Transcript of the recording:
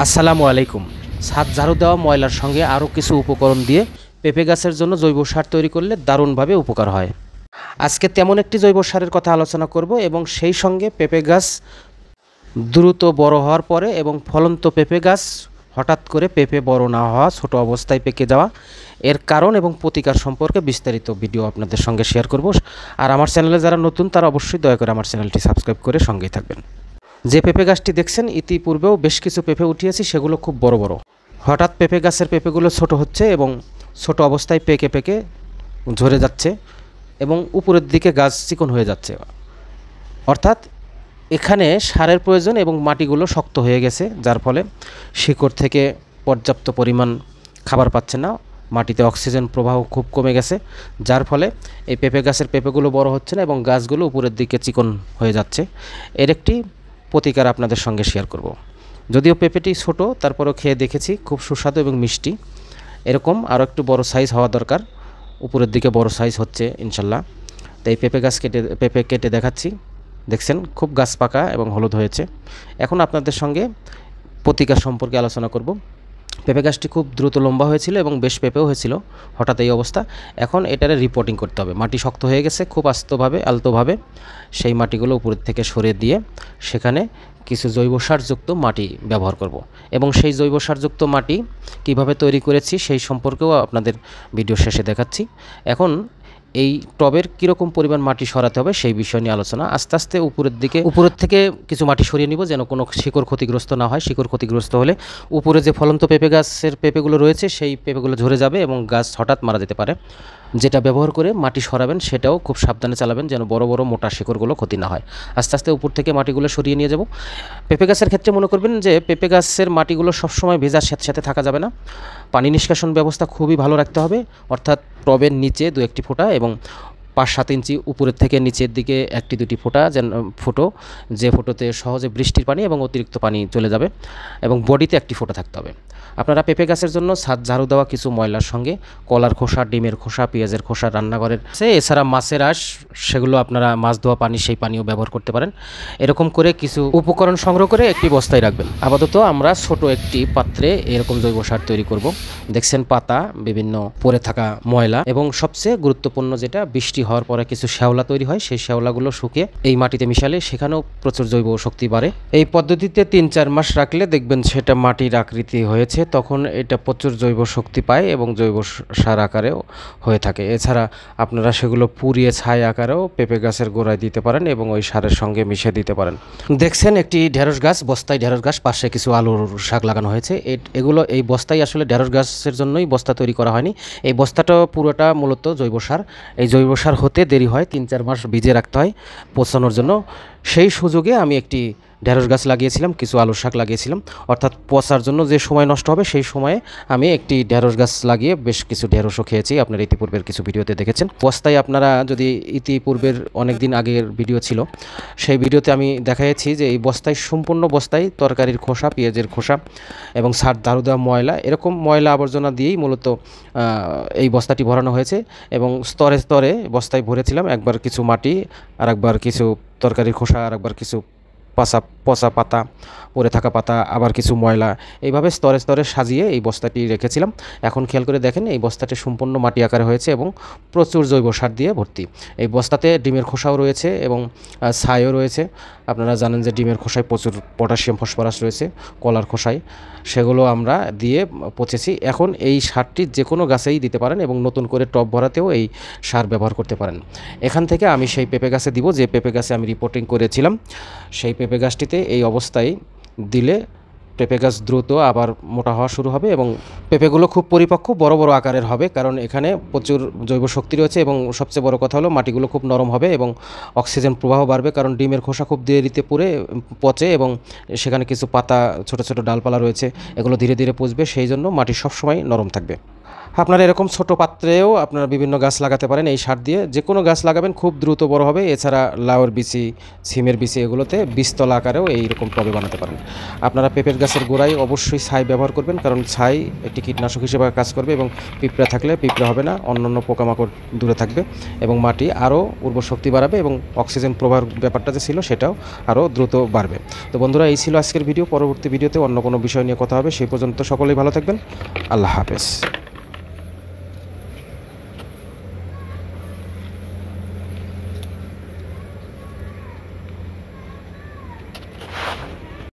আসসালামু আলাইকুম। ছাদ ঝাড়ু দেওয়া ময়লার সঙ্গে আরও কিছু উপকরণ দিয়ে পেঁপে গাছের জন্য জৈব সার তৈরি করলে দারুণভাবে উপকার হয়। আজকে তেমন একটি জৈব সারের কথা আলোচনা করব এবং সেই সঙ্গে পেঁপে গাছ দ্রুত বড় হওয়ার পরে এবং ফলন্ত পেঁপে গাছ হঠাৎ করে পেঁপে বড় না হওয়া, ছোট অবস্থায় পেকে যাওয়া, এর কারণ এবং প্রতিকার সম্পর্কে বিস্তারিত ভিডিও আপনাদের সঙ্গে শেয়ার করব। আর আমার চ্যানেলে যারা নতুন তারা অবশ্যই দয়া করে আমার চ্যানেলটি সাবস্ক্রাইব করে সঙ্গেই থাকবেন। যে পেঁপে গাছটি দেখছেন, ইতিপূর্বেও বেশ কিছু পেঁপে উঠিয়েছি, সেগুলো খুব বড় বড়। হঠাৎ পেঁপে গাছের পেঁপেগুলো ছোট হচ্ছে এবং ছোট অবস্থায় পেকে পেকে ঝরে যাচ্ছে এবং উপরের দিকে গাছ চিকন হয়ে যাচ্ছে। অর্থাৎ এখানে সারের প্রয়োজন এবং মাটিগুলো শক্ত হয়ে গেছে, যার ফলে শিকড় থেকে পর্যাপ্ত পরিমাণ খাবার পাচ্ছে না, মাটিতে অক্সিজেন প্রবাহ খুব কমে গেছে, যার ফলে এই পেঁপে গাছের পেঁপেগুলো বড় হচ্ছে না এবং গাছগুলো উপরের দিকে চিকন হয়ে যাচ্ছে। এর একটি প্রতিকার আপনাদের সঙ্গে শেয়ার করব। যদিও পেঁপেটি ছোট, তারপরেও খেয়ে দেখেছি খুব সুস্বাদু এবং মিষ্টি। এরকম আরও একটু বড় সাইজ হওয়া দরকার, উপরের দিকে বড় সাইজ হচ্ছে ইনশাল্লাহ। তো এই পেঁপে কেটে দেখাচ্ছি। দেখছেন খুব গাছ পাকা এবং হলুদ হয়েছে। এখন আপনাদের সঙ্গে প্রতিকার সম্পর্কে আলোচনা করব। পেঁপে গাছটি খুব দ্রুত লম্বা হয়েছিল এবং বেশ পেঁপেও হয়েছিল, হঠাৎ এই অবস্থা। এখন এটারে রিপোর্টিং করতে হবে। মাটি শক্ত হয়ে গেছে, খুব আলতোভাবে সেই মাটিগুলো উপরের থেকে সরিয়ে দিয়ে সেখানে কিছু জৈব সারযুক্ত মাটি ব্যবহার করব এবং সেই জৈব সারযুক্ত মাটি কিভাবে তৈরি করেছি সেই সম্পর্কেও আপনাদের ভিডিও শেষে দেখাচ্ছি। এখন এই টবের কীরকম পরিমাণ মাটি সরাতে হবে সেই বিষয় নিয়ে আলোচনা। আস্তে আস্তে উপরের থেকে কিছু মাটি সরিয়ে নিব, যেন কোনো শিকড় ক্ষতিগ্রস্ত না হয়। শিকড় ক্ষতিগ্রস্ত হলে উপরে যে ফলন্ত পেঁপে গাছের পেঁপেগুলো রয়েছে সেই পেঁপেগুলো ঝরে যাবে এবং গাছ হঠাৎ মারা যেতে পারে। যেটা ব্যবহার করে মাটি সরাবেন সেটাও খুব সাবধানে চালাবেন, যেন বড় বড় মোটা শিকড়গুলো ক্ষতি না হয়। আস্তে আস্তে উপর থেকে মাটিগুলো সরিয়ে নিয়ে যাব। পেঁপে গাছের ক্ষেত্রে মনে করবেন যে পেঁপে গাছের মাটিগুলো সবসময় ভেজার সাথে থাকা যাবে না। পানি নিষ্কাশন ব্যবস্থা খুবই ভালো রাখতে হবে, অর্থাৎ টবের নিচে 2-1টি ফোঁটা এবং 5-7 ইঞ্চি উপরের থেকে নিচের দিকে 1-2টি ফোঁটা যে ফোঁটোতে সহজে বৃষ্টির পানি এবং অতিরিক্ত পানি চলে যাবে, এবং বডিতে 1টি ফোঁটা থাকতে হবে। আপনারা পেঁপে গাছের জন্য ছাদ ঝাড়ু দেওয়া কিছু ময়লার সঙ্গে কলার খোসা, ডিমের খোসা, পেঁয়াজের খোসা, রান্নাঘরের এছাড়া মাছের আঁশ, সেগুলো আপনারা মাছ ধোয়া পানি, সেই পানিও ব্যবহার করতে পারেন। এরকম করে কিছু উপকরণ সংগ্রহ করে একটি বস্তায় রাখবেন। আপাতত আমরা ছোট একটি পাত্রে এরকম জৈব সার তৈরি করব। দেখছেন পাতা, বিভিন্ন পড়ে থাকা ময়লা এবং সবচেয়ে গুরুত্বপূর্ণ যেটা, বৃষ্টি হওয়ার পরে কিছু শ্যাওলা তৈরি হয়, সেই শ্যাওলাগুলো শুকিয়ে এই মাটিতে মিশালে সেখানেও প্রচুর জৈব শক্তি বাড়ে। এই পদ্ধতিতে 3-4 মাস রাখলে দেখবেন সেটা মাটির আকৃতি হয়েছে, তখন এটা প্রচুর জৈব শক্তি পায় এবং জৈব সার আকারেও হয়ে থাকে। এছাড়া আপনারা সেগুলো পুড়িয়ে ছাই আকারেও পেঁপে গাছের গোড়ায় দিতে পারেন এবং ওই সারের সঙ্গে মিশিয়ে দিতে পারেন। দেখছেন একটি ঢেঁড়স গাছ, বস্তায় ঢেঁড়স গাছ, পাশে কিছু আলুর শাক লাগানো হয়েছে। এই বস্তায় আসলে ঢেঁড়স গাছের জন্যই বস্তা তৈরি করা হয়নি। এই বস্তাটা পুরোটা মূলত জৈব সার। এই জৈব সার হতে দেরি হয়, 3-4 মাস ভিজিয়ে রাখতে হয় পচানোর জন্য। সেই সুযোগে আমি একটি ঢেঁড়স গাছ লাগিয়েছিলাম, কিছু আলুর শাক লাগিয়েছিলাম। অর্থাৎ পচার জন্য যে সময় নষ্ট হবে সেই সময়ে আমি একটি ঢেঁড়স গাছ লাগিয়ে বেশ কিছু ঢেঁড়সও খেয়েছি। আপনারা ইতিপূর্বের কিছু ভিডিওতে দেখেছেন। বস্তায় আপনারা যদি ইতিপূর্বের অনেক দিন আগের ভিডিও ছিল, সেই ভিডিওতে আমি দেখাইছি যে এই বস্তায়, সম্পূর্ণ বস্তায় তরকারির খোসা, পেঁয়াজের খোসা এবং ছাদ ঝাড়ু দেওয়া ময়লা, এরকম ময়লা আবর্জনা দিয়েই মূলত এই বস্তাটি ভরানো হয়েছে এবং স্তরে স্তরে বস্তায় ভরেছিলাম। একবার কিছু মাটি, আর একবার কিছু তরকারির খোসা, আর একবার কিছু পচা পাতা, পড়ে থাকা পাতা, আবার কিছু ময়লা, এইভাবে স্তরে স্তরে সাজিয়ে এই বস্তাটি রেখেছিলাম। এখন খেয়াল করে দেখেন এই বস্তাটি সম্পূর্ণ মাটি আকারে হয়েছে এবং প্রচুর জৈব সার দিয়ে ভর্তি। এই বস্তাতে ডিমের খোসাও রয়েছে এবং ছাইও রয়েছে। আপনারা জানেন যে ডিমের খোসায় প্রচুর পটাশিয়াম, ফসফরাস রয়েছে, কলার খোসায়, সেগুলো আমরা দিয়ে পচেছি। এখন এই সারটি যে কোনো গাছেই দিতে পারেন এবং নতুন করে টব ভরাতেও এই সার ব্যবহার করতে পারেন। এখান থেকে আমি সেই পেঁপে গাছে দিব, যে পেঁপে গাছে আমি রিপোর্টিং করেছিলাম। সেই পেঁপে গাছটিতে এই অবস্থায় দিলে পেঁপে গাছ দ্রুত আবার মোটা হওয়া শুরু হবে এবং পেঁপেগুলো খুব পরিপক্ক, বড় বড় আকারের হবে, কারণ এখানে প্রচুর জৈব শক্তি রয়েছে এবং সবচেয়ে বড় কথা হলো মাটিগুলো খুব নরম হবে এবং অক্সিজেন প্রবাহ বাড়বে, কারণ ডিমের খোসা খুব দেরিতে পচে এবং সেখানে কিছু পাতা, ছোট ছোট ডালপালা রয়েছে, এগুলো ধীরে ধীরে পচবে, সেই জন্য মাটি সবসময় নরম থাকবে। আপনারা এরকম ছোট পাত্রেও আপনারা বিভিন্ন গাছ লাগাতে পারেন এই সার দিয়ে। যে কোনো গাছ লাগাবেন খুব দ্রুত বড় হবে। এছাড়া লাউয়ের বিচি, সিমের বিচি এগুলোতে বীজতলা আকারেও এইরকম টবে বানাতে পারেন। আপনারা পেঁপের গাছের গোড়ায় অবশ্যই ছাই ব্যবহার করবেন, কারণ ছাই একটি কীটনাশক হিসেবে কাজ করবে এবং পিঁপড়া থাকলে পিঁপড়া হবে না, অন্যান্য পোকামাকড় দূরে থাকবে এবং মাটি আরও উর্বর শক্তি বাড়াবে এবং অক্সিজেন প্রবাহের ব্যাপারটা যে ছিল সেটাও আরও দ্রুত বাড়বে। তো বন্ধুরা, এই ছিল আজকের ভিডিও। পরবর্তী ভিডিওতে অন্য কোনো বিষয় নিয়ে কথা হবে। সেই পর্যন্ত সকলেই ভালো থাকবেন। আল্লাহ হাফেজ।